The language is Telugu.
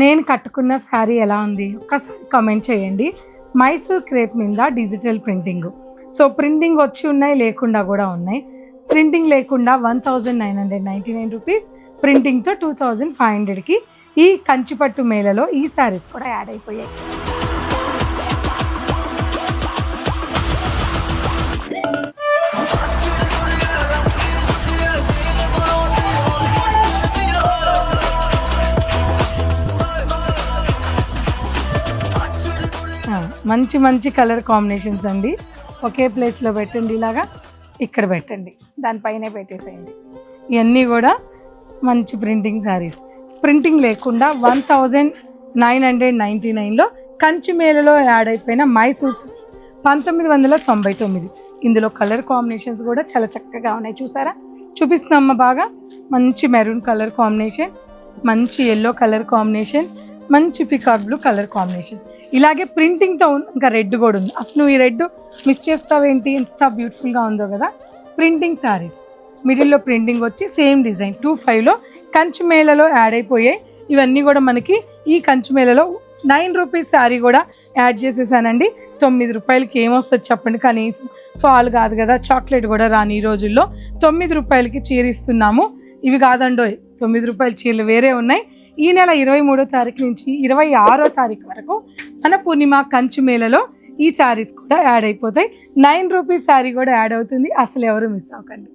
నేను కట్టుకున్న శారీ ఎలా ఉంది ఒక్కసారి కామెంట్ చేయండి. మైసూర్ క్రేప్ మీద డిజిటల్ ప్రింటింగ్. సో ప్రింటింగ్ వచ్చి ఉన్నాయి, లేకుండా కూడా ఉన్నాయి. ప్రింటింగ్ లేకుండా 1999 రూపీస్, ప్రింటింగ్తో 2500కి ఈ కంచిపట్టు మేళలో ఈ శారీస్ కూడా యాడ్ అయిపోయాయి. మంచి మంచి కలర్ కాంబినేషన్స్ అండి. ఒకే ప్లేస్లో పెట్టండి, ఇలాగా ఇక్కడ పెట్టండి, దానిపైనే పెట్టేసేయండి. ఇవన్నీ కూడా మంచి ప్రింటింగ్ శారీస్. ప్రింటింగ్ లేకుండా 1999లో కంచి మేళలో యాడ్ అయిపోయిన మైసూర్ శారీస్ 1999. ఇందులో కలర్ కాంబినేషన్స్ కూడా చాలా చక్కగా ఉన్నాయి. చూసారా, చూపిస్తున్నామ్మ బాగా. మంచి మెరూన్ కలర్ కాంబినేషన్, మంచి ఎల్లో కలర్ కాంబినేషన్, మంచి పికాక్ బ్లూ కలర్ కాంబినేషన్. ఇలాగే ప్రింటింగ్తో ఇంకా రెడ్ కూడా ఉంది. అసలు నువ్వు ఈ రెడ్ మిస్ చేస్తావేంటి, ఎంత బ్యూటిఫుల్గా ఉందో కదా. ప్రింటింగ్ శారీస్, మిడిల్లో ప్రింటింగ్ వచ్చి సేమ్ డిజైన్ 25లో కంచి మేళలో యాడ్ అయిపోయాయి. ఇవన్నీ కూడా మనకి ఈ కంచి మేళలో 9 రూపీస్ శారీ కూడా యాడ్ చేసేసానండి. 9 రూపాయలకి ఏమొస్తుంది చెప్పండి, కనీసం ఫాల్ కాదు కదా, చాక్లెట్ కూడా రాని ఈ రోజుల్లో 9 రూపాయలకి చీర ఇస్తున్నాము. ఇవి కాదండోయ్, 9 రూపాయల చీరలు వేరే ఉన్నాయి. ఈ నెల 23వ తారీఖు నుంచి 26వ తారీఖు వరకు మన పూర్ణిమ కంచి మేళలో ఈ శారీస్ కూడా యాడ్ అయిపోతాయి. 9 రూపీస్ శారీ కూడా యాడ్ అవుతుంది. అసలు ఎవరు మిస్ అవ్వకండి.